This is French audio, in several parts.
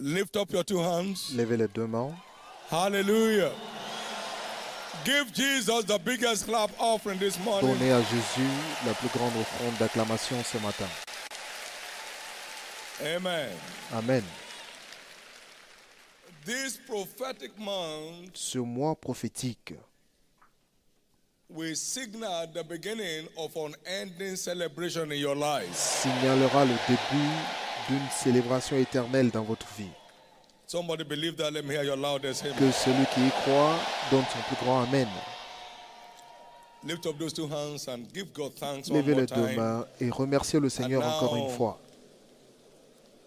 Lift up your two hands. Levez les deux mains. Hallelujah. Give Jesus the biggest clap offering this morning. Donnez à Jésus la plus grande offrande d'acclamation ce matin. Amen. Amen. This prophetic month Ce mois prophétique will signal the beginning of an ending celebration in your life. signalera le début d'une célébration éternelle dans votre vie. Somebody believe that. Let me hear your loudest amen. Que celui qui y croit donne son plus grand Amen. Lift up those two hands and give God thanks one Levez more les deux time. mains et remerciez le Seigneur now- encore une fois.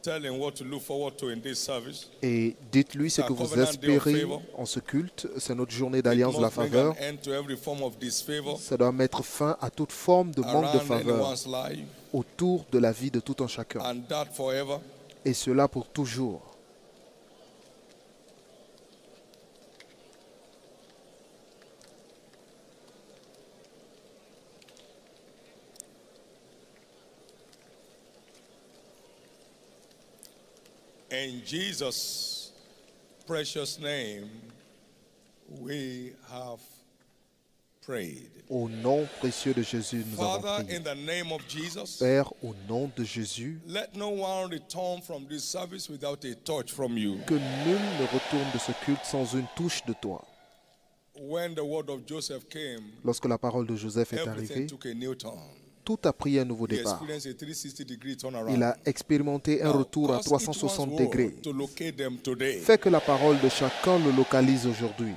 Tell him what to look forward to in this service. Et dites-lui ce que vous espérez en ce culte. C'est notre journée d'alliance de la It must bring faveur. an end to every form of disfavor Ça doit mettre fin à toute forme de manque de around faveur anyone's life, autour de la vie de tout un chacun. and that forever. Et cela pour toujours. In Jesus' precious name, we have prayed. Au nom précieux de Jésus, nous avons Father, prié. in the name of Jesus, Père, au nom de Jésus, let no one return from this service without a touch from you. que nul ne retourne de ce culte sans une touche de toi. When the word of Joseph came, Lorsque la parole de Joseph est everything arrivée, took a new turn. tout a pris un nouveau He départ. experienced a 360-degree turnaround. Il a expérimenté un Now, retour à cause each 360 one's degrés. word to locate them today. Fais que la parole de chacun le localise aujourd'hui.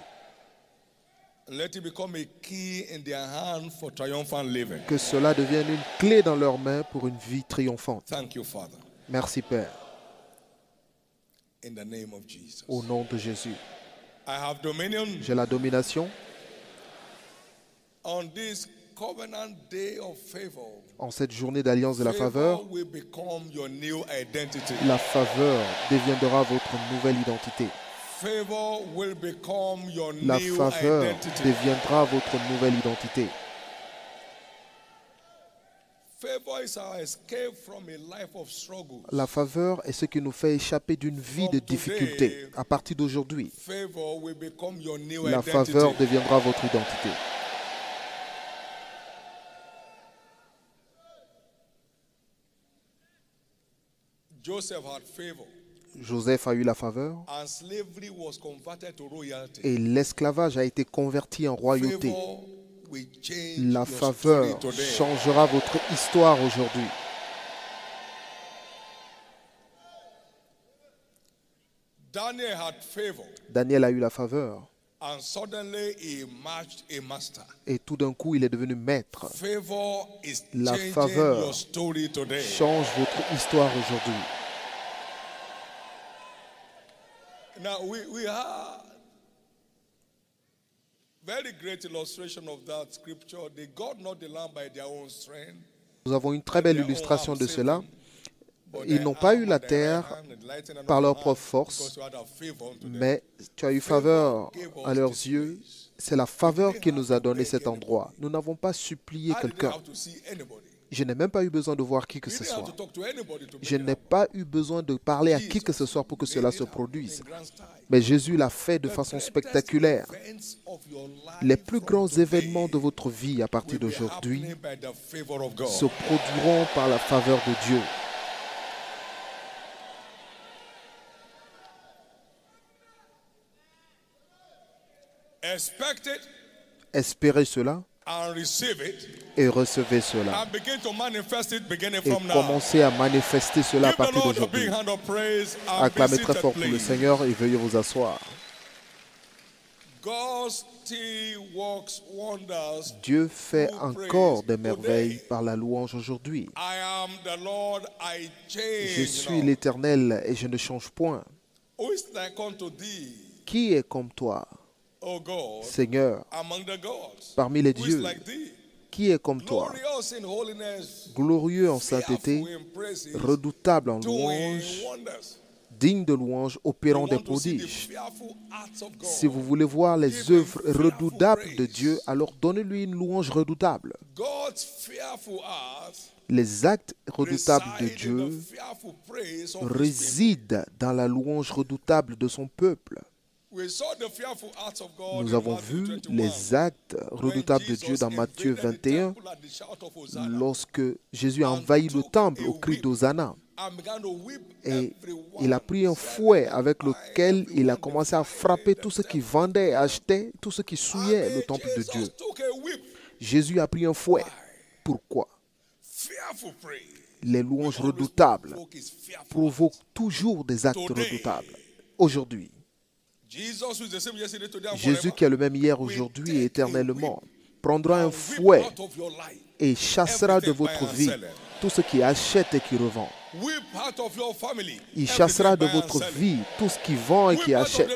Let it become a key in their hand for triumphant living. Que cela devienne une clé dans leurs mains pour une vie triomphante. Thank you, Father. Merci Père, In the name of Jesus. au nom de Jésus. I have dominion J'ai la domination on this covenant day of favor. en cette journée d'alliance de la faveur. Favor will become your new identity. La faveur deviendra votre nouvelle identité. Favor will become your La new faveur identity. deviendra votre nouvelle identité. Favor is our escape from a life of struggle. La faveur est ce qui nous fait échapper d'une vie de difficultés. À partir d'aujourd'hui, Favor will become your new la identity. faveur deviendra votre identité. Joseph had favor, Joseph a eu la faveur and slavery was converted to royalty. et l'esclavage a été converti en royauté. Favor will change La your faveur story today. changera votre histoire aujourd'hui. Daniel had favor, Daniel a eu la faveur and suddenly he emerged a master. et tout d'un coup, il est devenu maître. Favor is La changing faveur your story today. Change votre histoire aujourd'hui. Now we have very great illustration of that scripture. They got not the land by their own strength. Nous avons une très belle illustration de cela. Ils n'ont pas eu la terre par leur propre force, mais tu as eu faveur à leurs yeux. C'est la faveur qui nous a donné cet endroit. Nous n'avons pas supplié quelqu'un. Je n'ai même pas eu besoin de voir qui que ce soit. Je n'ai pas eu besoin de parler à qui que ce soit pour que cela se produise. Mais Jésus l'a fait de façon spectaculaire. Les plus grands événements de votre vie à partir d'aujourd'hui se produiront par la faveur de Dieu. Expect it Espérez cela and receive it et recevez cela. and begin to manifest it beginning Et from now. commencez à manifester cela à Give the partir Lord a d'aujourd'hui. big hand of praise and be Acclamez très seated, fort pour le please. Seigneur et veuillez vous asseoir. God still works wonders. Dieu fait encore des merveilles par la louange aujourd'hui. I am the Lord, I change. Je suis not. l'Éternel et je ne change point. Who is like unto thee, Qui est comme toi, O God, Seigneur, among the gods? parmi les Who is dieux? like thee? Qui est comme toi, Glorious in holiness, glorieux en sainteté, fearful in praises, redoutable en doing louange, wonders. digne de louange, opérant You des want to see the prodiges? fearful acts of God. Si vous voulez voir les œuvres redoutables de Dieu, alors donnez-lui une louange redoutable. God's fearful acts Les actes redoutables de Dieu résident dans la louange redoutable de son peuple. Nous avons vu les actes redoutables de Dieu dans Matthieu 21, lorsque Jésus a envahi le temple au cri d'Hosanna. Et il a pris un fouet avec lequel il a commencé à frapper tous ceux qui vendaient et achetaient, tous ceux qui souillaient le temple de Dieu. Jésus a pris un fouet. Pourquoi? Les louanges redoutables provoquent toujours des actes redoutables. Aujourd'hui, Jésus qui est le même hier, aujourd'hui et éternellement, prendra un fouet et chassera de votre vie tout ce qui achète et qui revend. Il chassera de votre vie tout ce qui vend et qui achète.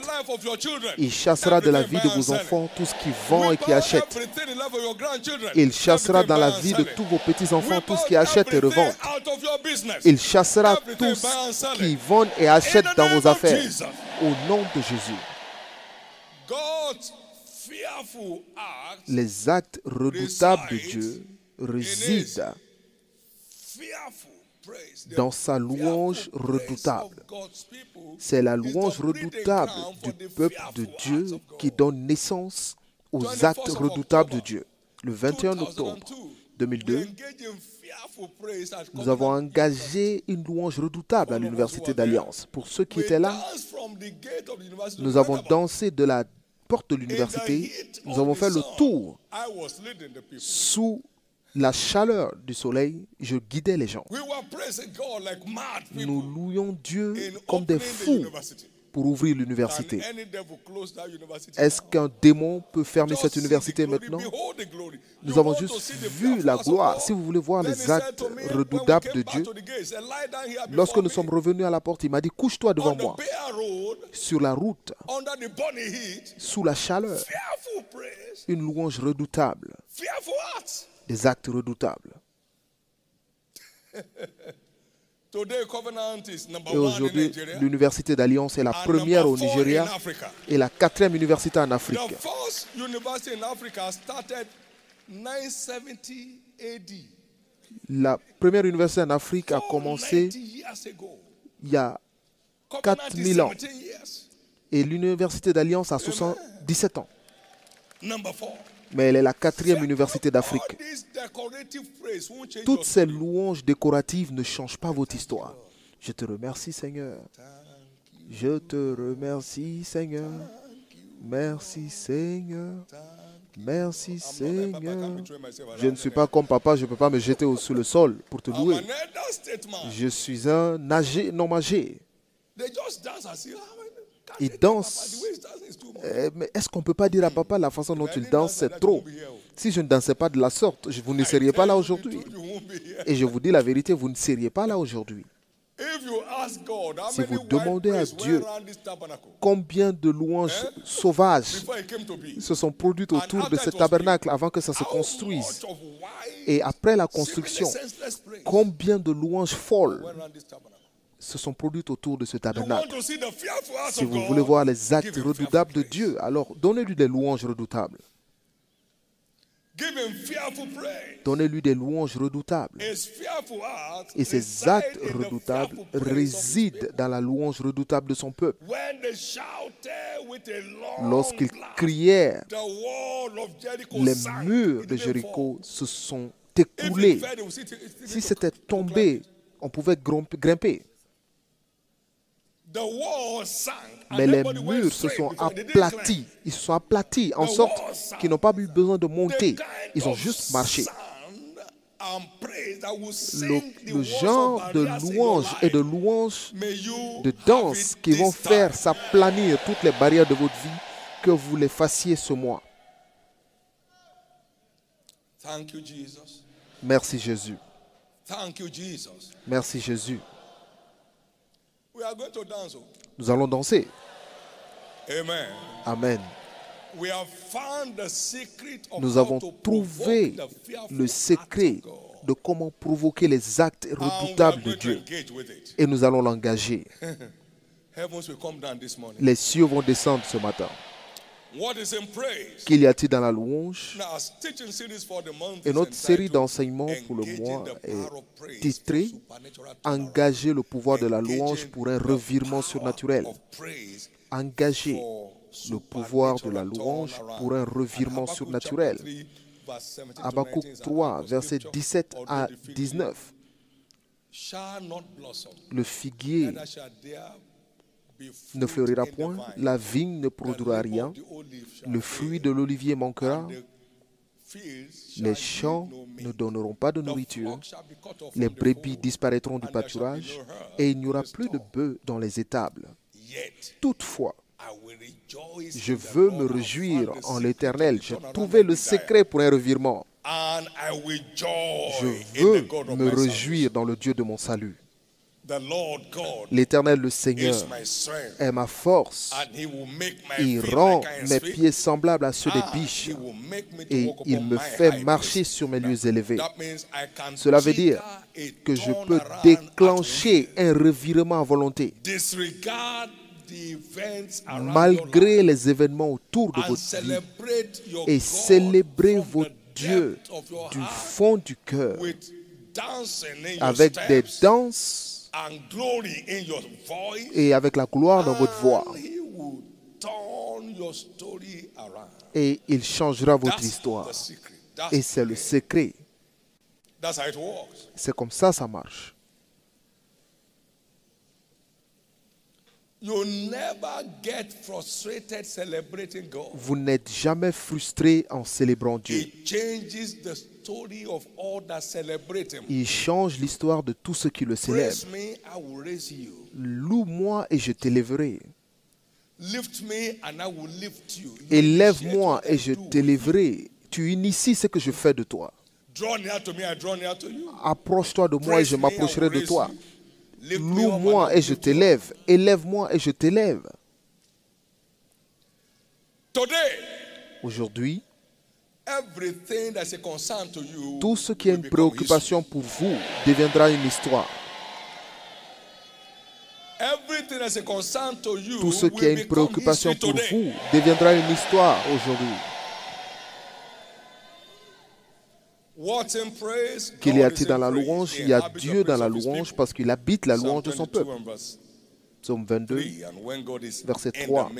Il chassera de la vie de vos enfants tout ce qui vend et qui achète. Il chassera dans la vie de tous vos petits-enfants tout ce qui achète et revend. Il chassera tout ce qui vendent et achètent dans vos affaires. Au nom de Jésus. Les actes redoutables de Dieu résident dans sa louange redoutable. C'est la louange redoutable du peuple de Dieu qui donne naissance aux actes redoutables de Dieu. Le 21 octobre 2002, nous avons engagé une louange redoutable à l'Université d'Alliance. Pour ceux qui étaient là, nous avons dansé de la porte de l'université. Nous avons fait le tour sous la chaleur du soleil. Je guidais les gens. Nous louions Dieu comme des fous pour ouvrir l'université. Est-ce qu'un démon peut fermer cette université maintenant? Nous avons juste vu la gloire. Si vous voulez voir les actes redoutables de Dieu, lorsque nous sommes revenus à la porte, il m'a dit, couche-toi devant moi. Sur la route, sous la chaleur, une louange redoutable, des actes redoutables. Et aujourd'hui, l'Université d'Alliance est la première au Nigeria et la 4e université en Afrique. La première université en Afrique a commencé il y a 4000 ans. Et l'Université d'Alliance a 77 ans. Mais elle est la 4e université d'Afrique. Toutes ces louanges décoratives ne changent pas votre histoire. Je te remercie, Seigneur. Je te remercie, Seigneur. Merci, Seigneur. Merci, Seigneur. Je ne suis pas comme papa, je ne peux pas me jeter sous le sol pour te louer. Je suis un non-âgé. Il danse. Mais est-ce qu'on ne peut pas dire à papa la façon dont il danse, c'est trop? Si je ne dansais pas de la sorte, vous ne seriez pas là aujourd'hui. Et je vous dis la vérité, vous ne seriez pas là aujourd'hui. Si vous demandez à Dieu combien de louanges sauvages se sont produites autour de ce tabernacle avant que ça se construise, et après la construction, combien de louanges folles se sont produites autour de ce tabernacle. Si vous voulez voir les actes redoutables de Dieu, alors donnez-lui des louanges redoutables. Donnez-lui des louanges redoutables. Et ces actes redoutables résident dans la louange redoutable de son peuple. Lorsqu'ils crièrent, les murs de Jéricho se sont écoulés. Si c'était tombé, on pouvait grimper. Mais les murs se sont aplatis. Ils se sont aplatis en sorte qu'ils n'ont pas eu besoin de monter. Ils ont juste marché. Le genre de louange et de louange, de danse qui vont faire s'aplanir toutes les barrières de votre vie, que vous les fassiez ce mois. Merci Jésus. Merci Jésus. Nous allons danser. Amen. Nous avons trouvé le secret de comment provoquer les actes redoutables de Dieu. Et nous allons l'engager. Les cieux vont descendre ce matin. Qu'y a-t-il dans la louange? Et notre série d'enseignements pour le mois est titrée « Engager le pouvoir de la louange pour un revirement surnaturel ». Engager le pouvoir de la louange pour un revirement surnaturel. Habakkuk 3, versets 17 à 19. Le figuier ne fleurira point, la vigne ne produira rien, le fruit de l'olivier manquera, les champs ne donneront pas de nourriture, les brebis disparaîtront du pâturage, et il n'y aura plus de bœufs dans les étables. Toutefois, je veux me réjouir en l'Éternel. J'ai trouvé le secret pour un revirement. Je veux me réjouir dans le Dieu de mon salut. L'Éternel, le Seigneur, est ma force. Il rend mes pieds semblables à ceux des biches et il me fait marcher sur mes lieux élevés. Cela veut dire que je peux déclencher un revirement à volonté malgré les événements autour de votre vie et célébrer votre Dieu du fond du cœur avec des danses et avec la gloire dans votre voix. Et il changera votre histoire. Et c'est le secret. C'est comme ça marche. Vous n'êtes jamais frustré en célébrant Dieu. Il change l'histoire de tous ceux qui le célèbrent. Loue-moi et je t'élèverai. Élève-moi et je t'élèverai. Tu inities ce que je fais de toi. Approche-toi de moi et je m'approcherai de toi. Loue-moi et je t'élève. Élève-moi et je t'élève. Aujourd'hui, tout ce qui est une préoccupation pour vous deviendra une histoire. Tout ce qui est une préoccupation pour vous deviendra une histoire aujourd'hui. Qu'il y a-t-il dans la louange? Il y a Dieu dans la louange parce qu'il habite la louange de son peuple. Psaume 22, verset 3.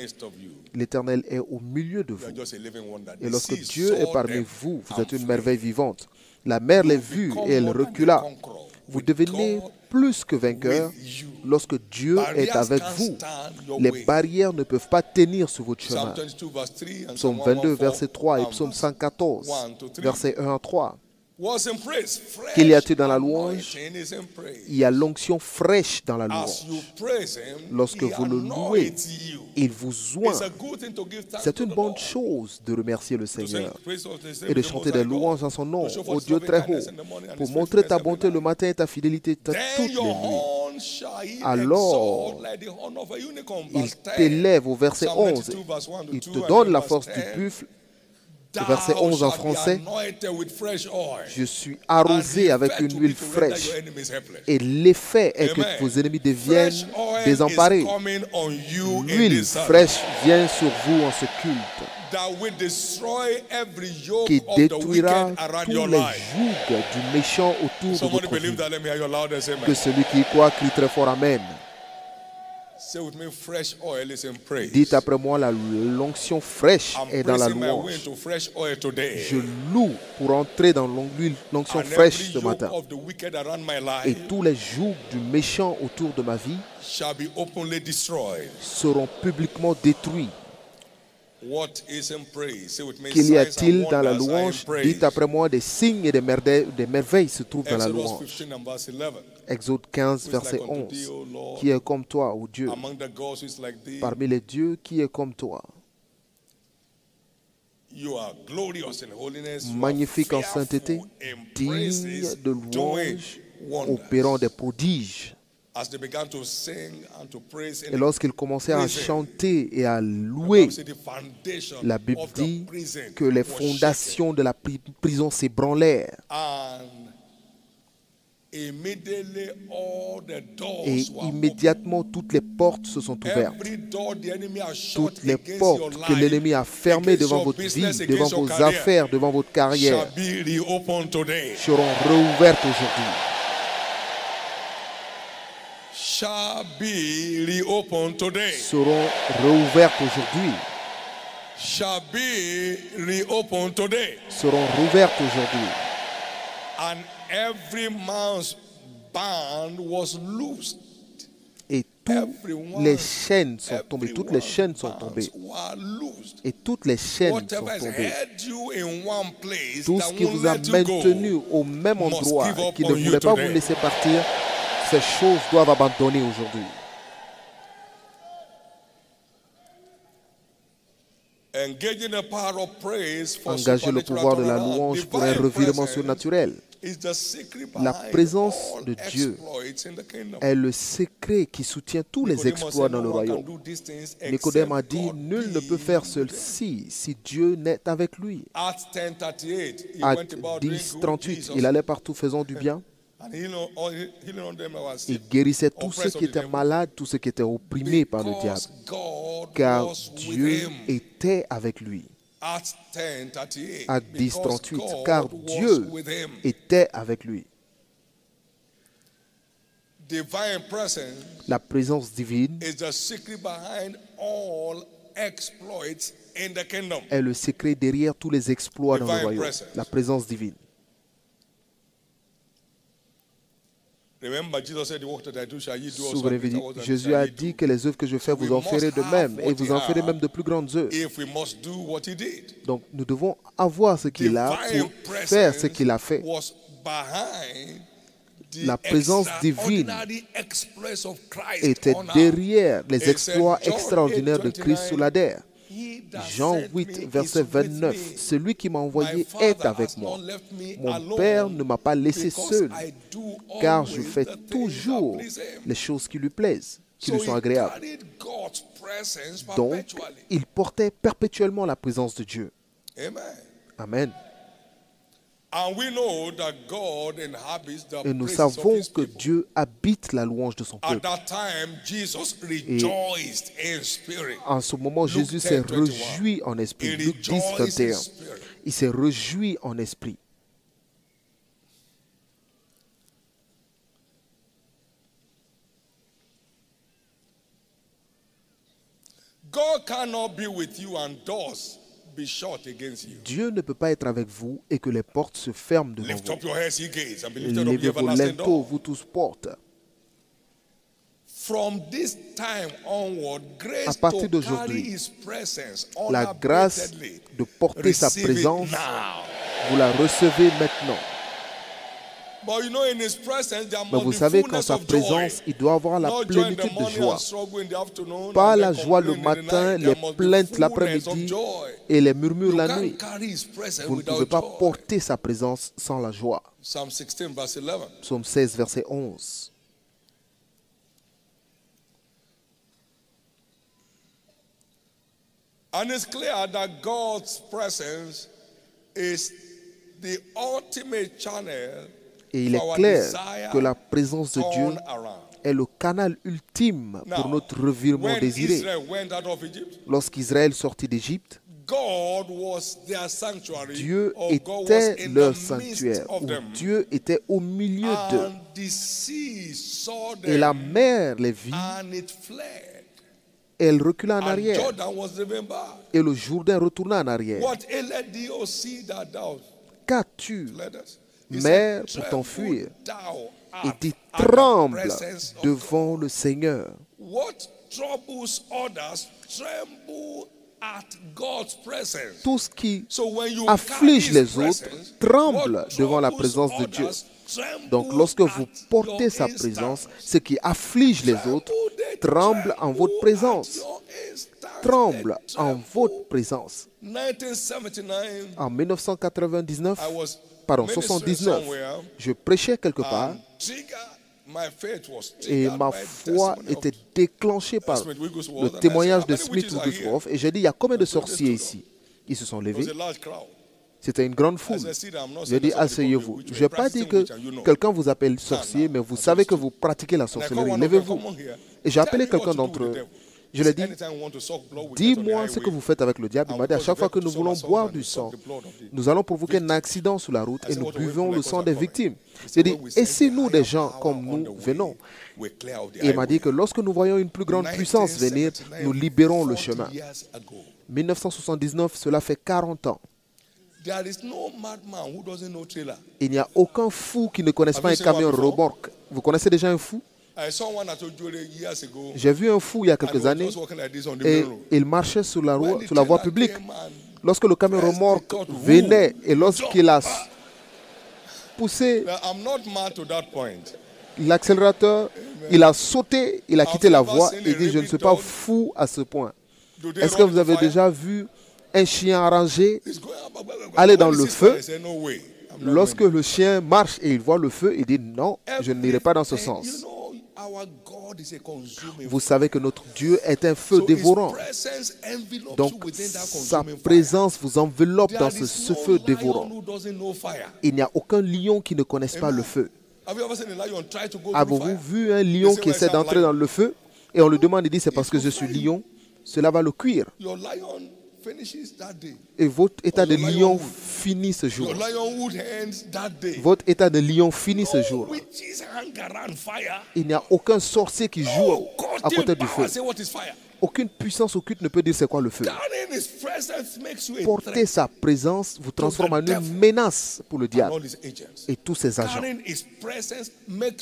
L'Éternel est au milieu de vous. Et lorsque Dieu est parmi vous, vous êtes une merveille vivante. La mer l'a vue et elle recula. Vous devenez plus que vainqueur lorsque Dieu est avec vous. Les barrières ne peuvent pas tenir sur votre chemin. Psaume 22, verset 3 et Psaume 114, verset 1 à 3. Qu'il y a-t-il dans la louange? Il y a l'onction fraîche dans la louange. Lorsque vous le louez, il vous oint. C'est une bonne chose de remercier le Seigneur et de chanter des louanges en son nom, ô Dieu très haut, pour montrer ta bonté le matin et ta fidélité toutes les nuits. Alors, il t'élève au verset 11. Il te donne la force du buffle. Le verset 11 en français, je suis arrosé avec une huile fraîche et l'effet est que vos ennemis deviennent désemparés. L'huile fraîche vient sur vous en ce culte qui détruira tous les jougs du méchant autour de votre vie. Que celui qui y croit crie très fort Amen. Dites après moi, l'onction fraîche est dans la louange. Je loue pour entrer dans l'onction fraîche ce matin. Et tous les jougs du méchant autour de ma vie seront publiquement détruits. Qu'il y a-t-il dans la louange? Dites après moi, des signes et des merveilles se trouvent dans la louange. Exode 15, verset 11. Qui est comme toi, ô Dieu? Parmi les dieux, qui est comme toi? Magnifique en sainteté, digne de louange, opérant des prodiges. Et lorsqu'ils commençaient à chanter et à louer, la Bible dit que les fondations de la prison s'ébranlèrent. Immediately, all the doors Et were opened. immédiatement, toutes les portes se sont ouvertes. Every door the enemy has shut Toutes les against portes your que life, l'ennemi a fermées against devant your votre business, vie, devant against your vos career, affaires, devant votre carrière, shall be reopened today. seront réouvertes aujourd'hui. Shall be reopened today. Seront réouvertes aujourd'hui. Shall be reopened today. Seront réouvertes aujourd'hui. And every man's band was loosed. Et toutes les chaînes sont tombées. Toutes les chaînes sont tombées. Et toutes les chaînes sont tombées. Tout ce qui vous a maintenu au même endroit et qui ne voulait pas vous laisser partir, ces choses doivent abandonner aujourd'hui. Engagez le pouvoir de la louange pour un revirement surnaturel. La présence de Dieu est le secret qui soutient tous les exploits dans le royaume. Nicodème a dit, nul ne peut faire ceci si Dieu n'est avec lui. Acte 10, 38, il allait partout faisant du bien. Il guérissait tous ceux qui étaient malades, tous ceux qui étaient opprimés par le diable, car Dieu était avec lui. Acte 10, 38, car Dieu était avec lui. La présence divine est le secret derrière tous les exploits dans le royaume. La présence divine. Souvenez-vous, Jésus a dit que les œuvres que je fais, vous en ferez de même, et vous en ferez même de plus grandes œuvres. Donc, nous devons avoir ce qu'il a pour faire ce qu'il a fait. La présence divine était derrière les exploits extraordinaires de Christ sur la terre. Jean 8, verset 29. Celui qui m'a envoyé est avec moi. Mon Père ne m'a pas laissé seul, car je fais toujours les choses qui lui plaisent, qui lui sont agréables. Donc, il portait perpétuellement la présence de Dieu. Amen. Et nous savons que Dieu habite la louange de son peuple. Et en ce moment, Jésus s'est réjoui en esprit. Luc 10, 21. Il s'est réjoui en esprit. God cannot be with you and doors be shut against you. Dieu ne peut pas être avec vous et que les portes se ferment devant Lift up your heads, ye gates, and be vous. lifted up, ye Levez vos everlasting linteaux, doors. vous tous portes. From this time onward, À grace partir to d'aujourd'hui, carry his presence la grâce unabashedly, de porter sa receive it présence, now. vous la recevez maintenant. But you know, in his presence, there Mais must vous be savez qu'en fullness sa of joy. présence, il doit avoir la Not joy in the plénitude de morning joie. and struggle in the afternoon, Pas and la then joie le complain in the matin, night. les There must be plaintes fullness l'après-midi of joy. et les murmures You la can't nuit. carry his presence Vous ne without pouvez pas joy. porter sa présence sans la joie. Psalm 16, verse 11. Psaume 16, verset 11. And it's clear that God's presence is the ultimate channel Et il for est our clair desire que la présence de Dieu turnaround. est le canal ultime pour Now, notre revirement when désiré. Israel went out of Egypt, Lorsqu'Israël sortit d'Égypte, God was their sanctuary, Dieu or God was était in leur the midst sanctuaire, of où them. Dieu était au milieu d'eux. And the sea saw Et la them, mer les vit, and it fled. et elle recula en And arrière. Jordan was driven back. Et le Jourdain retourna en arrière. What ailed thee, O sea, that thou Qu'as-tu, fleddest? He mer, said, pour t'enfuir? tremble thou Et at dit, the tremble presence of devant le Seigneur. What troubles others tremble at God's presence. Tout ce qui So when you afflige carry les his autres presence, tremble what devant la troubles présence de Dieu. others tremble Donc lorsque vous at portez your sa instant. présence, ce qui afflige les autres They tremble en votre at présence. your instant. Tremble They en tremble. votre présence. 1979, En 1999, I was pardon, ministering 79, somewhere, je prêchais quelque part and my faith was et triggered ma by foi testimony of était déclanchée par Smith Wigglesworth. le And I témoignage said, de "How many Smith witches are here?" Wigglesworth et j'ai dit, il y a combien de sorciers ici? Ils se sont It was levés. a large crowd. C'était une grande foule. Je dis, asseyez-vous. Je n'ai pas dit que quelqu'un vous appelle sorcier, mais vous savez que vous pratiquez la sorcellerie. Levez-vous. Et j'ai appelé quelqu'un d'entre eux. Je lui ai dit, dis-moi ce que vous faites avec le diable. Il m'a dit, à chaque fois que nous voulons boire du sang, nous allons provoquer un accident sur la route et nous buvons le sang des victimes. J'ai dit, et si nous, des gens comme nous, venons? Et il m'a dit que lorsque nous voyons une plus grande puissance venir, nous libérons le chemin. 1979, cela fait 40 ans. Il n'y a aucun fou qui ne connaisse pas un camion remorque. Vous connaissez déjà un fou? J'ai vu un fou il y a quelques années et il marchait sur la voie publique. Lorsque le camion remorque venait et lorsqu'il a poussé l'accélérateur, il a sauté, il a quitté la voie et dit, je ne suis pas fou à ce point. Est-ce que vous avez déjà vu un chien arrangé aller dans le feu? Lorsque le chien marche et il voit le feu, il dit, non, je n'irai pas dans ce sens. Vous savez que notre Dieu est un feu dévorant. Donc, sa présence vous enveloppe dans ce feu dévorant. Il n'y a aucun lion qui ne connaisse pas le feu. Avez-vous vu un lion qui essaie d'entrer dans le feu et on lui demande, il dit, c'est parce que je suis lion, cela va le cuire. Et votre état de lion finit ce jour. Votre état de lion finit ce jour. Il n'y a aucun sorcier qui joue à côté du feu. Aucune puissance occulte ne peut dire c'est quoi le feu. Porter sa présence vous transforme en une menace pour le diable et tous ses agents.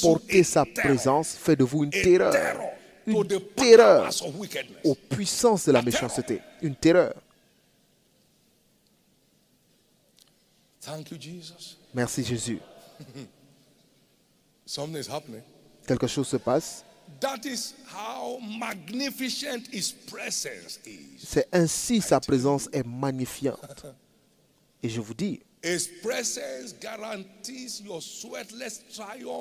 Porter sa présence fait de vous une terreur. Une terreur aux puissances de la méchanceté. Une terreur. Merci Jésus. Quelque chose se passe. C'est ainsi sa présence est magnifiante. Et je vous dis,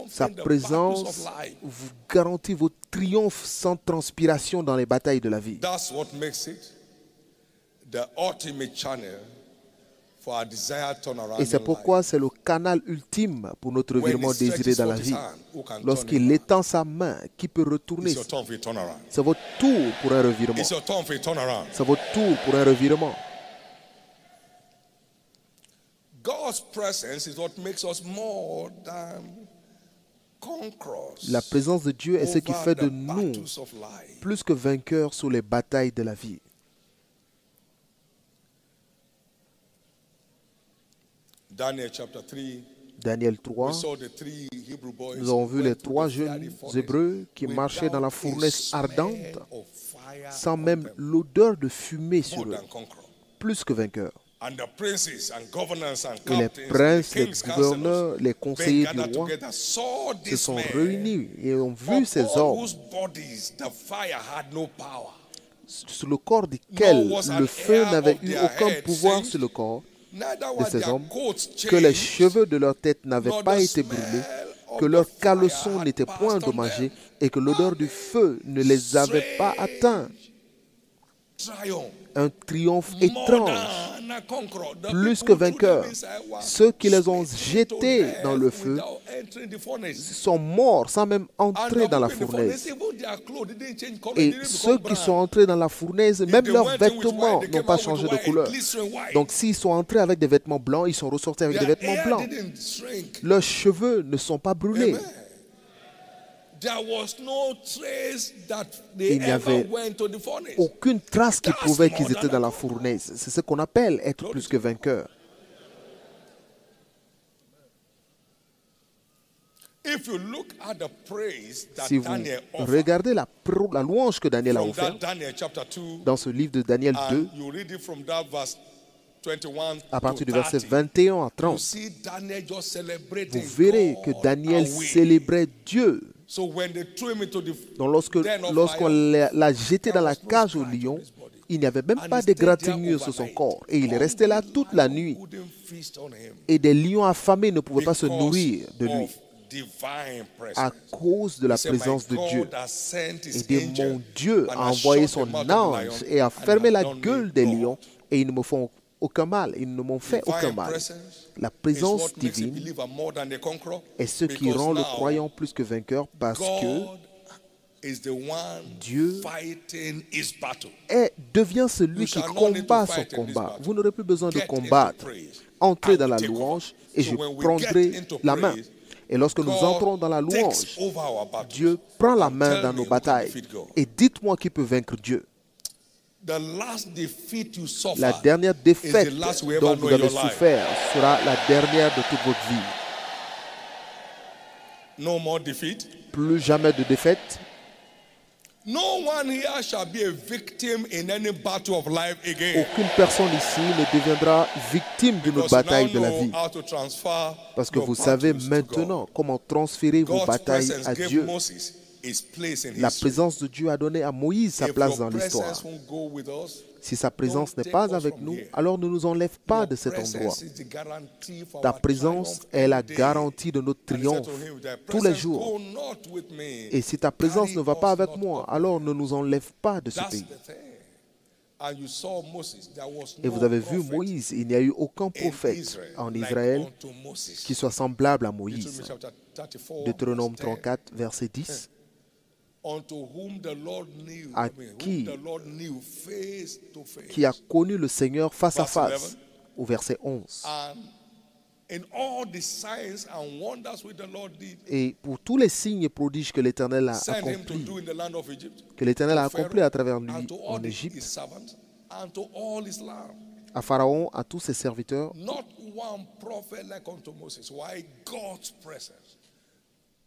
sa présence vous garantit vos triomphes sans transpiration dans les batailles de la vie. Et c'est pourquoi c'est le canal ultime pour notre revirement désiré dans la vie. Lorsqu'il étend sa main, qui peut retourner? C'est votre tour pour un revirement. C'est votre tour pour un revirement. La présence de Dieu est ce qui fait de nous plus que vainqueurs sur les batailles de la vie. Daniel 3, nous avons vu les 3 jeunes Hébreux qui marchaient dans la fournaise ardente sans même l'odeur de fumée sur eux, plus que vainqueurs. Et les princes, les gouverneurs, les conseillers du roi se sont réunis et ont vu ces hommes sur le corps desquels le feu n'avait eu aucun pouvoir sur le corps de ces hommes, que les cheveux de leur tête n'avaient pas été brûlés, que leurs caleçons n'étaient point endommagés et que l'odeur du feu ne les avait pas atteints. Un triomphe étrange, plus que vainqueurs. Ceux qui les ont jetés dans le feu sont morts sans même entrer dans la fournaise. Et ceux qui sont entrés dans la fournaise, même leurs vêtements n'ont pas changé de couleur. Donc s'ils sont entrés avec des vêtements blancs, ils sont ressortis avec des vêtements blancs. Leurs cheveux ne sont pas brûlés. Il n'y avait aucune trace qui prouvait qu'ils étaient dans la fournaise. C'est ce qu'on appelle être plus que vainqueur. Si vous regardez la louange que Daniel a offerte dans ce livre de Daniel 2, à partir du verset 21 à 30, vous verrez que Daniel célébrait Dieu. Donc lorsqu'on l'a jeté dans la cage au lion, il n'y avait même pas d'égratignure sur son corps. Et il est resté là toute la nuit. Et des lions affamés ne pouvaient pas se nourrir de lui à cause de la présence de Dieu. Et mon Dieu a envoyé son ange et a fermé la gueule des lions et ils ne me font aucun mal. Ils ne m'ont fait aucun mal. La présence divine est ce qui rend le croyant plus que vainqueur parce que Dieu devient celui qui combat son combat. Vous n'aurez plus besoin de combattre. Entrez dans la louange et je prendrai la main. Et lorsque nous entrons dans la louange, Dieu prend la main dans nos batailles. Et dites-moi qui peut vaincre Dieu. La dernière défaite dont vous avez souffert sera la dernière de toute votre vie. Plus jamais de défaite. Aucune personne ici ne deviendra victime d'une autre bataille de la vie. Parce que vous savez maintenant comment transférer vos batailles à Dieu. La présence de Dieu a donné à Moïse sa place dans l'histoire. Si sa présence n'est pas avec nous, alors ne nous enlève pas de cet endroit. Ta présence est la garantie de notre triomphe tous les jours. Et si ta présence ne va pas avec moi, alors ne nous enlève pas de ce pays. Et vous avez vu Moïse, il n'y a eu aucun prophète en Israël qui soit semblable à Moïse. Deutéronome 34, verset 10. À qui a connu le Seigneur face à face, au verset 11. Et pour tous les signes et prodiges que l'Éternel a accomplis, à travers lui en Égypte, à Pharaon, à tous ses serviteurs,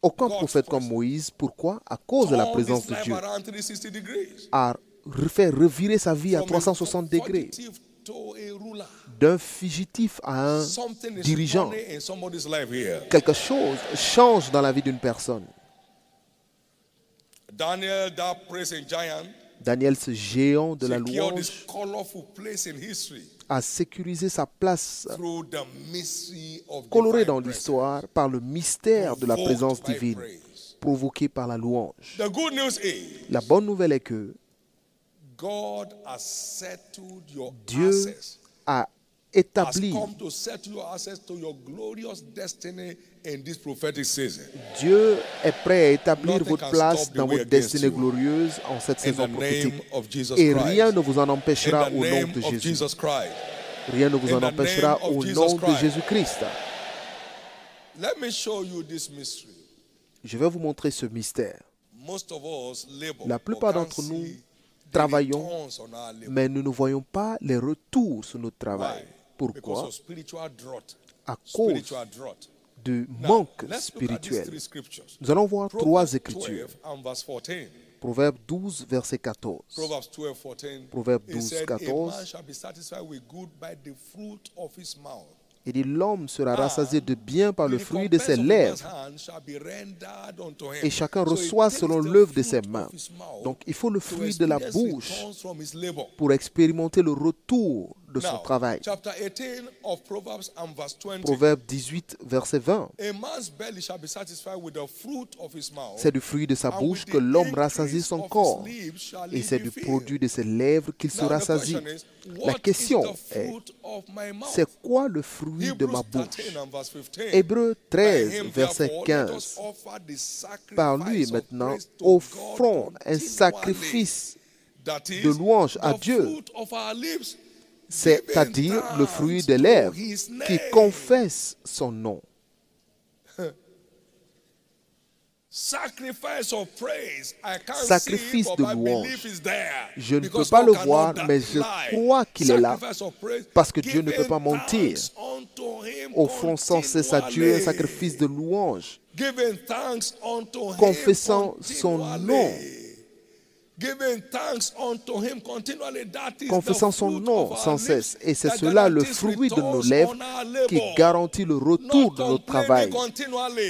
aucun prophète comme Moïse. Pourquoi? À cause de la présence de Dieu. A fait revirer sa vie à 360 degrés. D'un fugitif à un dirigeant. Quelque chose change dans la vie d'une personne. Daniel, ce géant de la louange, a sécurisé sa place colorée dans l'histoire par le mystère de la présence divine provoquée par la louange. La bonne nouvelle est que Dieu a établi, Dieu est prêt à établir votre place dans votre destinée glorieuse en cette saison prophétique. Et rien ne vous en empêchera au nom de Jésus. Rien ne vous en empêchera au nom de Jésus-Christ. Je vais vous montrer ce mystère. La plupart d'entre nous travaillons, mais nous ne voyons pas les retours sur notre travail. Pourquoi? À cause du manque spirituel. Nous allons voir 3 écritures. Proverbe 12, verset 14. Proverbe 12, 14. Il dit, l'homme sera rassasié de bien par le fruit de ses lèvres, et chacun reçoit selon l'œuvre de ses mains. Donc, il faut le fruit de la bouche pour expérimenter le retour de son travail. Proverbe 18, verset 20. C'est du fruit de sa bouche que l'homme rassasie son corps, et c'est du produit de ses lèvres qu'il se rassasie. La question est, c'est quoi le fruit de ma bouche? Hébreux 13, verset 15. Par lui, maintenant, offrons un sacrifice de louange à Dieu, c'est-à-dire le fruit des lèvres qui confesse son nom. Sacrifice de louange. Je ne peux pas le voir, mais je crois qu'il est là, parce que Dieu ne peut pas mentir. Offrons sans cesse à Dieu un sacrifice de louange, confessant son nom. Confessant son nom sans cesse. Et c'est cela le fruit de nos lèvres qui garantit le retour de notre travail.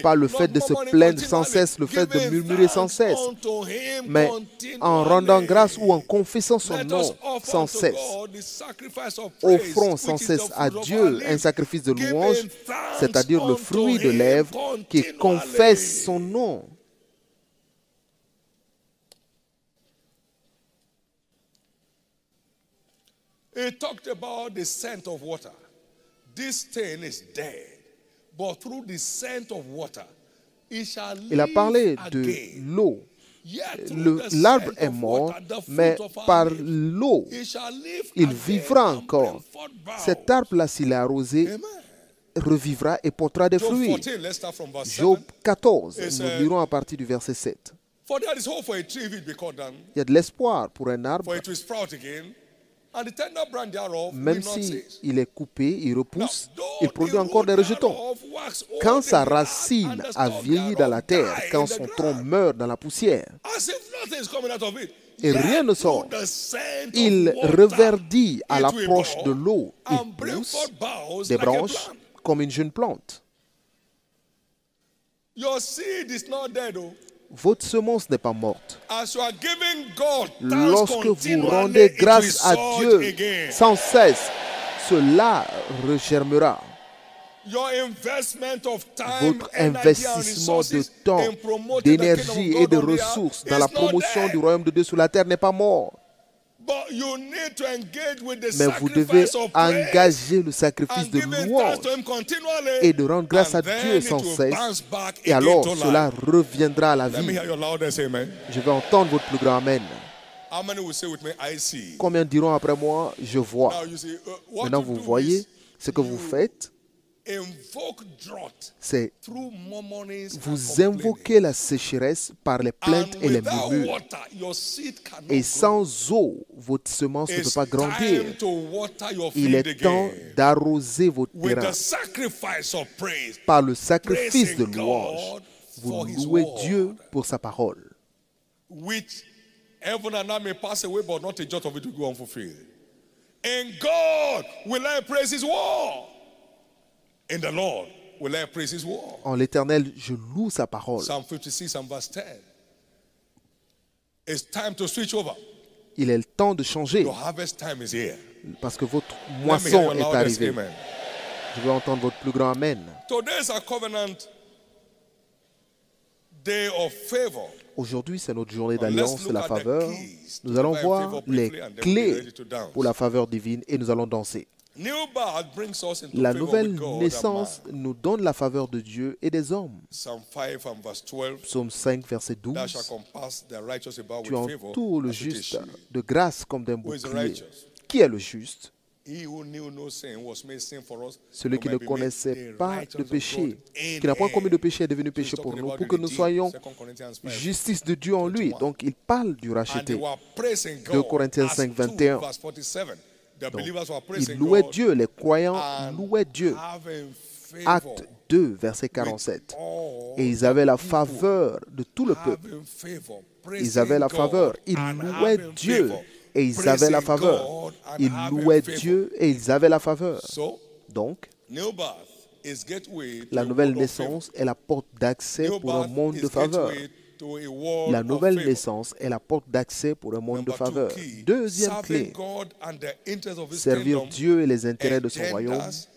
Pas le fait de se plaindre sans cesse, le fait de murmurer sans cesse, mais en rendant grâce ou en confessant son nom sans cesse. Offrons sans cesse à Dieu un sacrifice de louange, c'est-à-dire le fruit de lèvres qui confesse son nom. He talked about the scent of water. This thing is dead, but through the scent of water, it shall live Il a parlé de again. l'eau. Yet through the L'arbre scent est of mort, water, the mais fruit of our par lips, l'eau, it shall live il again vivra and encore. bring forth boughs. Cet arbre-là, s'il est arrosé, Amen. revivra et portera des Job fruits. 14, let's start from verse Job 7. 14, It's, nous lirons à partir du verset 7. For there is hope for a tree if it be cut down, Il y a de l'espoir pour un arbre, for it will sprout again, and the tender branch thereof will même not si cease. il est coupé, il repousse, Now, il though produit the encore des root rejetons. thereof wax old Quand in sa the earth, racine and the a stalk vieilli dans la thereof terre, die quand in the son ground, tronc meurt dans la poussière, as if nothing is coming out of it, et rien ne yet sort, through the scent il of water, reverdit à it l'approche will de bud l'eau. Il and bring pousse forth boughs des like a branches plant. comme une jeune plante. Your seed is not dead, oh. Votre semence n'est pas morte. As you are giving God thanks Lorsque vous continually, rendez it will grâce à surge Dieu again. sans cesse, cela regermera. Your investment of time, Votre energy, and investissement de resources temps, in promoting the d'énergie kingdom et of de God on the earth ressources is dans la not promotion dead. du royaume de Dieu sur la terre n'est pas mort. But you need to engage with the Mais vous devez sacrifice of praise engager le sacrifice and de giving thanks louange to him continually, et de rendre grâce à and then Dieu it sans will cesse. bounce back Et again alors, to cela life. reviendra à la Let me vie. hear your loudest amen. Je vais entendre votre plus grand Amen. How many will say with me, I see? Combien diront après moi, je vois. Now you see, what Maintenant, you vous do voyez, is ce que vous faites, invoke drought c'est through murmurings and vous complaining. invoquez la sécheresse par les plaintes And et les without murmures. water, your seed cannot Et grow. sans eau, votre semence ne peut It's pas grandir. time to water your Il field est temps again d'arroser votre with terrain. the sacrifice of praise. Par le sacrifice de Praising louange, God vous for His louez word. Dieu pour sa parole. Which heaven and earth may pass away, but not a jot of it will go unfulfilled. In God will I praise His word. In the Lord will I praise His word. En l'Éternel, je loue sa parole. Psalm 56 and verse 10. It's time to switch over. Il est le temps de changer Your harvest time is here. parce que votre Let me hear moisson your est loudest arrivée. amen. Je veux entendre votre plus grand Amen. Today is a covenant day of favor. Aujourd'hui, c'est notre journée Let's d'alliance look et la at the faveur. keys Nous to allons divine voir favor les briefly and then we'll be clés ready to dance. pour la faveur divine et nous allons danser. New birth brings us into La favor nouvelle with God and naissance man. nous donne la faveur de Dieu et des hommes. Psalm 5 and verse 12. Psaume 5, verset Thou 12. shalt compass the righteous about Tu with favor, entoures le as with a juste shield. de grâce comme d'un Who is the bouclier. righteous? Qui est le juste? He who knew no sin was made sin for us. Celui who qui might ne be made connaissait the pas righteousness de of péché, God in qui n'a point commis de him. péché, est devenu So péché he's pour talking nous, about pour the que nous redeemed, soyons 2 Corinthians 5, justice de Dieu en lui. 21. Donc il parle du And they racheté. were praising 2 God. Corinthiens As 5, to 21. verse 47. The Donc, believers were ils praising louaient God Dieu, les croyants and louaient Dieu. having favor Acte 2, verset with 47. all Et ils avaient la the people. faveur de tout le peuple. Having favor, Ils avaient la praising faveur. God Ils and louaient having Dieu favor. et ils avaient la Praising faveur. God and Ils having louaient favor. Dieu et ils avaient la faveur. So, Donc, new birth is gateway to la a nouvelle world of favor. naissance est la porte d'accès New pour un birth monde is de faveur. gateway to a world La of nouvelle favor. naissance est la porte d'accès pour un monde de Number two faveur. key, Deuxième serving clé, God and the interests of His servir kingdom Dieu et les intérêts de son royaume engenders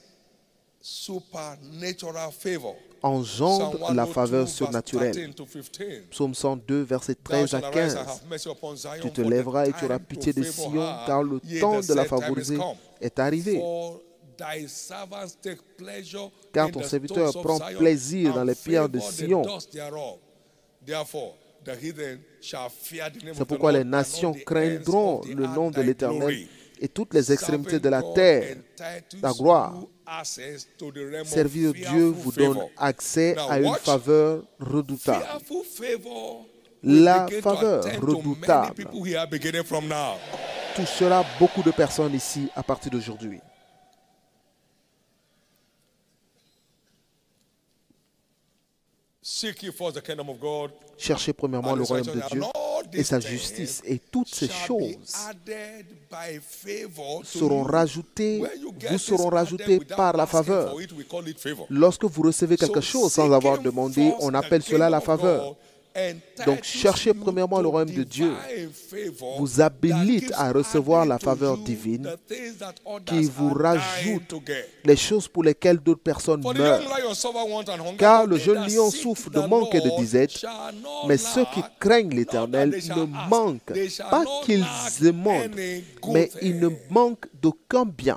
supernatural favor. engendre Psalm la 102, faveur verse surnaturelle. 13 to 15. Psaume 102, versets Thou 13 à shalt arise and 15. have mercy upon Zion, Tu te for the lèveras et tu auras time pitié to de favor Sion, her, car le yea, temps the de la set time is favoriser come. est arrivé. For thy servants take pleasure Car in ton the serviteur stones of prend Zion, plaisir dans and les pierres de favor the Sion. dust thereof. Therefore, the heathen shall fear the name C'est of the pourquoi Lord, les and nations all the ends craindront of the le earth nom de thy l'Éternel glory. et toutes les extrémités de la Serving terre. God entitles ta gloire. you access to the realm of Servir Dieu fearful vous donne favor. accès Now à une watch. faveur redoutable. Fearful favor will La begin to faveur attend to many redoutable people here beginning from now. touchera beaucoup de personnes ici à partir d'aujourd'hui. Seek ye first the kingdom of God Cherchez premièrement and le His royaume de righteousness, Dieu and all et these sa things justice, et toutes ces shall be choses added by favor to seront you. rajoutées, When you get vous this seront added rajoutées without par la asking faveur. for it, we call it favor. Lorsque vous recevez quelque So chose sans avoir seeking demandé, first on the appelle cela la kingdom of faveur. God Donc, cherchez premièrement le royaume de Dieu, vous habilite à recevoir la faveur divine qui vous rajoute les choses pour lesquelles d'autres personnes meurent. Car le jeune lion souffre de manque et de disette, mais ceux qui craignent l'Éternel ne manquent pas qu'ils émondent, mais ils ne manquent d'aucun bien.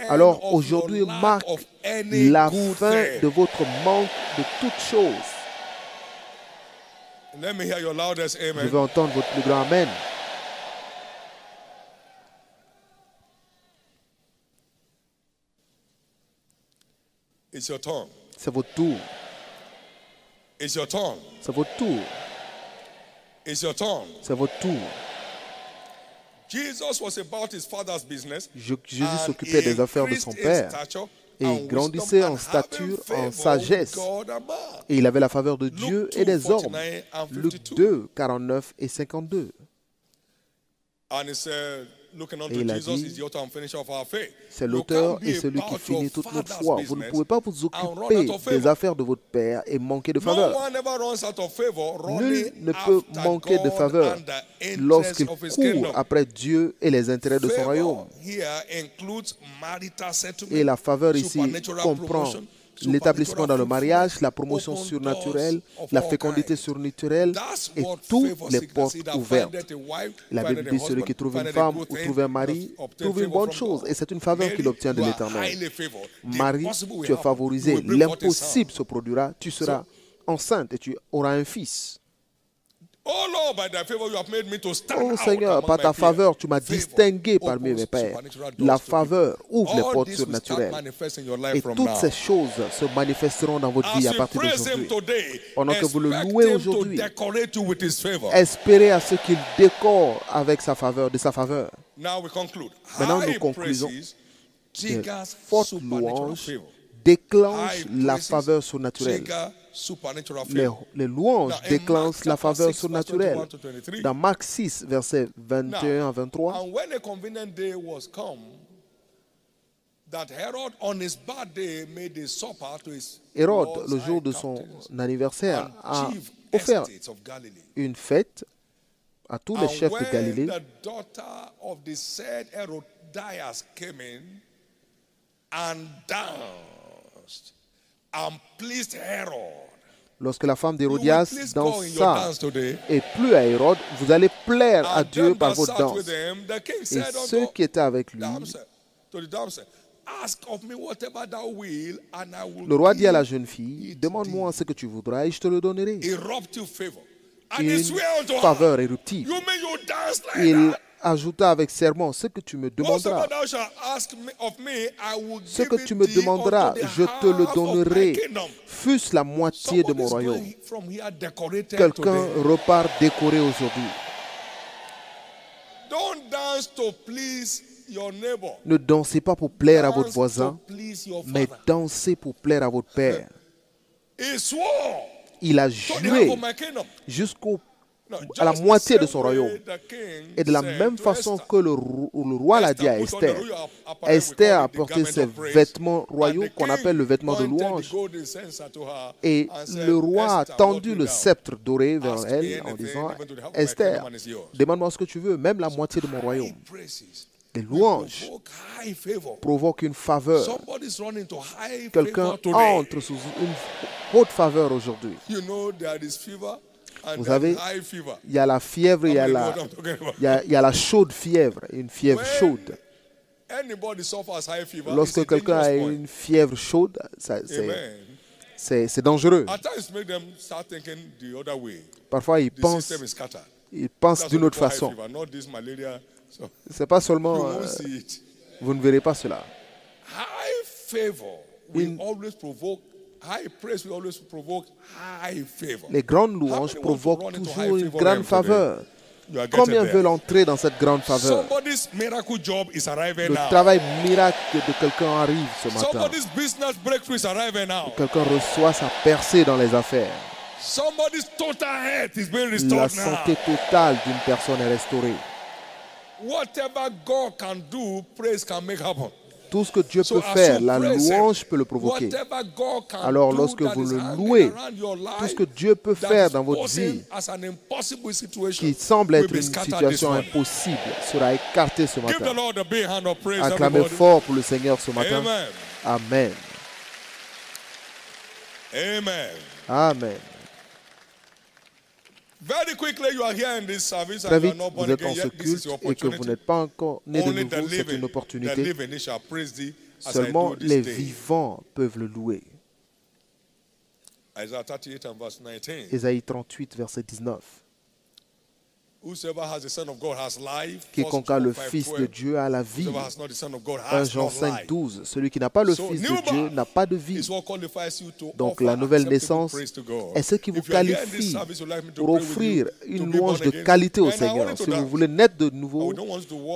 Alors aujourd'hui marque la fin de votre manque de toutes choses. Je veux entendre votre plus grand Amen. It's your turn. C'est votre tour. It's your turn. C'est votre tour. It's your turn. C'est votre tour. Jesus was about his father's business. Jésus s'occupait des affaires de son père et il grandissait en stature, en sagesse. Et il avait la faveur de Dieu et des hommes. Luc 2, 49 et 52. Et il a dit, c'est l'auteur et celui qui finit toute notre foi. Vous ne pouvez pas vous occuper des affaires de votre père et manquer de faveur. Nul ne peut manquer de faveur lorsqu'il court après Dieu et les intérêts de son royaume. Et la faveur ici comprend l'établissement dans le mariage, la promotion surnaturelle, la fécondité surnaturelle et toutes les portes ouvertes. La Bible dit, celui qui trouve une femme ou trouve un mari, trouve une bonne chose et c'est une faveur qu'il obtient de l'Éternel. Marie, tu es favorisé, l'impossible se produira, tu seras enceinte et tu auras un fils. Oh Seigneur, par ta faveur, tu m'as distingué parmi mes pères. La faveur ouvre les portes surnaturelles. Et toutes ces choses se manifesteront dans votre vie à partir d'aujourd'hui. Pendant que vous le louez aujourd'hui, espérez à ce qu'il décore avec sa faveur, de sa faveur. Maintenant, nous concluons. Les fortes louanges déclenchent la faveur surnaturelle. Les louanges déclenchent la faveur surnaturelle. Dans Marc 6, versets 21 à 23, Hérode, le jour de son anniversaire, a offert une fête à tous les chefs de Galilée. Lorsque la femme d'Hérodias dansa et plut à Hérode, vous allez plaire à Dieu par votre danse. Et ceux qui étaient avec lui, le roi dit à la jeune fille, demande-moi ce que tu voudras et je te le donnerai. Une faveur éruptive. Il ajouta avec serment, ce que tu me demanderas. Ce que tu me demanderas, je te le donnerai, fût-ce la moitié de mon royaume. Quelqu'un repart décoré aujourd'hui. Ne dansez pas pour plaire à votre voisin, mais dansez pour plaire à votre Père. Il a juré à la moitié de son royaume. Et de la même façon que le roi l'a dit à Esther, Esther a porté ses vêtements royaux qu'on appelle le vêtement de louange. Et le roi a tendu le sceptre doré vers elle en disant, Esther, demande-moi ce que tu veux, même la moitié de mon royaume. Les louanges provoquent une faveur. Quelqu'un entre sous une haute faveur aujourd'hui. Vous savez, il y a la fièvre, il y a la chaude fièvre, une fièvre chaude. Lorsque quelqu'un a une fièvre chaude, c'est dangereux. Parfois, il pense d'une autre façon. Ce n'est pas seulement... vous ne verrez pas cela. Les grandes louanges provoquent toujours une grande faveur. Combien veulent entrer dans cette grande faveur? Le travail miracle de quelqu'un arrive ce matin. Quelqu'un reçoit sa percée dans les affaires. La santé totale d'une personne est restaurée. Tout ce que Dieu peut faire, la louange peut le provoquer. Alors lorsque vous le louez, tout ce que Dieu peut faire dans votre vie, qui semble être une situation impossible, sera écarté ce matin. Acclamez fort pour le Seigneur ce matin. Amen. Amen. Amen. Très vite, vous êtes en ce culte et que vous n'êtes pas encore né de nouveau, c'est une opportunité. Seulement les vivants peuvent le louer. Ésaïe 38, verset 19. Quiconque a le Fils de Dieu a la vie. 1 Jean 5, 12. Celui qui n'a pas le Fils de Dieu n'a pas de vie. Donc la nouvelle naissance est ce qui vous qualifie pour offrir une louange de qualité au Seigneur. Si vous voulez naître de nouveau,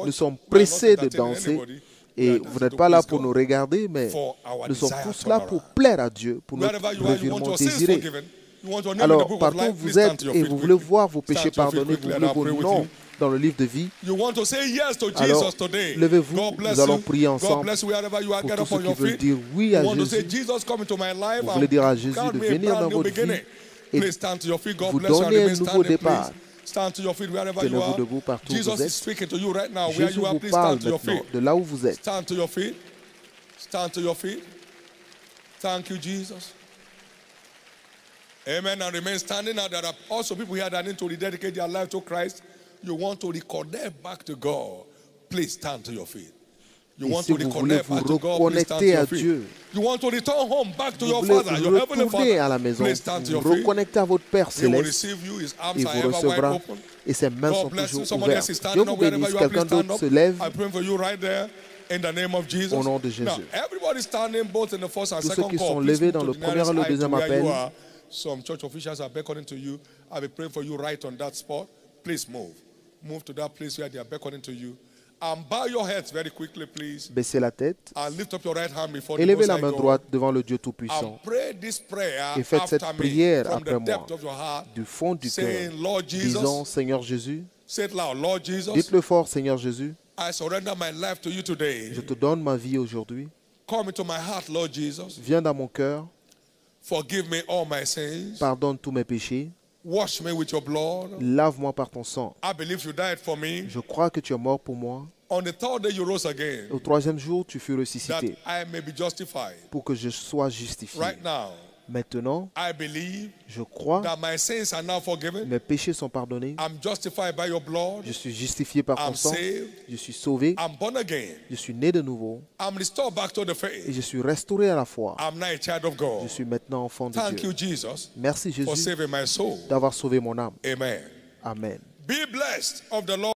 nous sommes pressés de danser. Et vous n'êtes pas là pour nous regarder, mais nous sommes tous là pour plaire à Dieu, pour notre revirement désiré. Alors, partout où vous êtes et vous voulez voir vos péchés pardonnés, vous voulez vos noms dans le livre de vie, alors levez-vous, nous allons prier ensemble pour tous ceux qui veulent dire oui à Jésus. Vous voulez dire à Jésus de venir dans votre vie et vous donner un nouveau départ. Tenez-vous debout partout où vous êtes. Jésus vous parle maintenant de là où vous êtes. Stand to your feet. Stand to your feet. Thank you, Jesus. Amen. And remain standing. Now there are also people here that need to rededicate their life to Christ. You want to reconnect back to God. Please stand to your feet. You want to reconnect back to God. Please stand to your feet. You want to return home back to your Father, your heavenly Father. À la maison, please stand to your vous feet. reconnectez à votre Père He will céleste. receive you. His arms Il are vous ever wide recevra open. et ses mains sont God bless you. toujours Somebody else ouvertes. is Dieu standing vous up wherever bénisse. you are. Quelqu'un Please stand d'autre up. se lève I pray for you right there. In the name of Jesus. au nom de Jésus. Now, everybody standing both in the first and Tous ceux second qui call. sont Please levés move dans to le the premier nearest et le aisle deuxième to where appel. you are. Some church officials are beckoning to you. I'll be praying for you right on that spot. Please move. Move to that place where they are beckoning to you. And bow your heads very quickly, please. Baissez la tête. And lift up your right hand before the Élevez Most la High main God. droite devant le Dieu Tout-Puissant. And pray this prayer Et faites cette after me prière from après the moi. depth of your heart. Du fond du cœur. Saying, Lord Disons, Jesus. Seigneur Jésus. Say it loud. Lord Jesus. Dites-le fort, Seigneur Jésus. I surrender my life to you today. Je te donne ma vie aujourd'hui. Come into my heart, Lord Jesus. Viens dans mon cœur. Forgive me all my sins. Pardonne tous mes péchés. Wash me with your blood. Lave-moi par ton sang. I believe you died for me. Je crois que tu es mort pour moi. On the third day you rose again. Au troisième jour, tu fus That ressuscité I may be justified. pour que je sois justifié. Right now, Maintenant, I believe je crois that my sins are now forgiven. mes péchés sont pardonnés. I'm justified by your blood. Je suis justifié par ton I'm sang. saved. Je suis sauvé. I'm born again. Je suis né de nouveau. I'm restored back to the Et faith. je suis restauré à la foi. I'm now a child of God. Je suis maintenant enfant de Thank you, Dieu. Jesus, Merci for Jésus saving my soul. d'avoir sauvé mon âme. Amen. Amen. Be blessed of the Lord.